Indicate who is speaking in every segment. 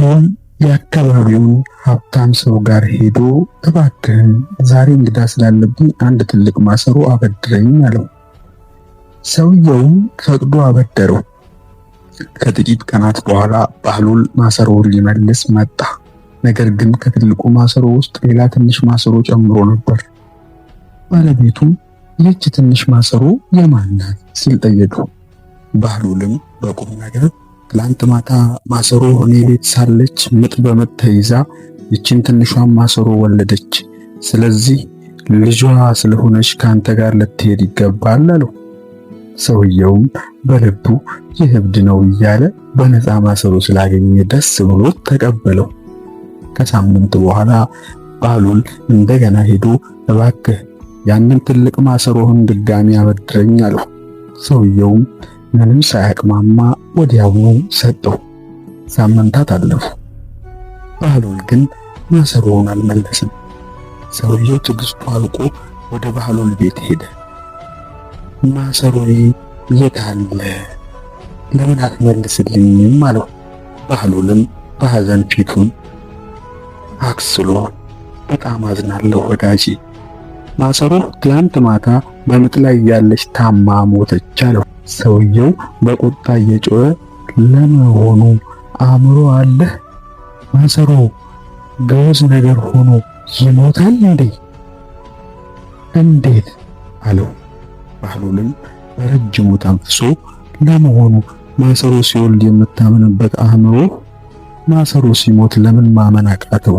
Speaker 1: ባህሉን የአካባቢውን ሀብታም ሰው ጋር ሄዶ እባክህን ዛሬ እንግዳ ስላለብኝ አንድ ትልቅ ማሰሮ አበድረኝ አለው። ሰውየውም ፈቅዶ አበደረው። ከጥቂት ቀናት በኋላ ባህሉል ማሰሮውን ሊመልስ መጣ። ነገር ግን ከትልቁ ማሰሮ ውስጥ ሌላ ትንሽ ማሰሮ ጨምሮ ነበር። ባለቤቱም ይህች ትንሽ ማሰሮ የማን ናት ሲል ጠየቀው። ባህሉልም በቁም ነገር ትላንት ማታ ማሰሮ እኔ ቤት ሳለች ምጥ በምጥ ተይዛ ይችን ትንሿን ማሰሮ ወለደች። ስለዚህ ልጇ ስለሆነች ካንተ ጋር ልትሄድ ይገባል አለው። ሰውየውም በልቡ ይህ እብድ ነው እያለ በነፃ ማሰሮ ስላገኘ ደስ ብሎት ተቀበለው። ከሳምንት በኋላ ባህሉል እንደገና ሄዶ እባክህ ያንን ትልቅ ማሰሮህን ድጋሚ አበድረኝ አለው። ሰውየውም ምንም ሳያቅማማ ወዲያውኑ ሰጠው። ሳምንታት አለፉ። ባህሉል ግን ማሰሮውን አልመለስም። ሰውየው ትዕግስቱ አልቆ ወደ ባህሉል ቤት ሄደ። ማሰሮዬ የት አለ? ለምን አትመልስልኝም አለው። ባህሉልም በሐዘን ፊቱን አክስሎ በጣም አዝናለሁ ወዳጄ፣ ማሰሮ ትላንት ማታ በምጥ ላይ ያለች ታማ ሞተች አለው። ሰውየው በቁጣ እየጮኸ ለመሆኑ አእምሮ አለህ? ማሰሮ ገውዝ ነገር ሆኖ ይሞታል እንዴ? እንዴት አለው። ባህሉልም በረጅሙ ተንፍሶ ለመሆኑ ማሰሮ ሲወልድ የምታምንበት አእምሮ ማሰሮ ሲሞት ለምን ማመን አቃተው?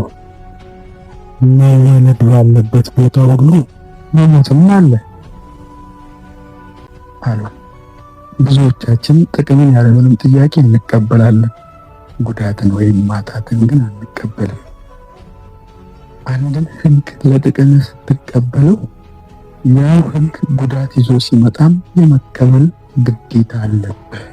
Speaker 1: መወለድ ባለበት ቦታ ሁሉ መሞትም አለ አለው። ብዙዎቻችን ጥቅምን ያለምንም ጥያቄ እንቀበላለን፣ ጉዳትን ወይም ማጣትን ግን አንቀበልም። አንድን ሕግ ለጥቅም ስትቀበለው ያው ሕግ ጉዳት ይዞ ሲመጣም የመቀበል ግዴታ አለብህ።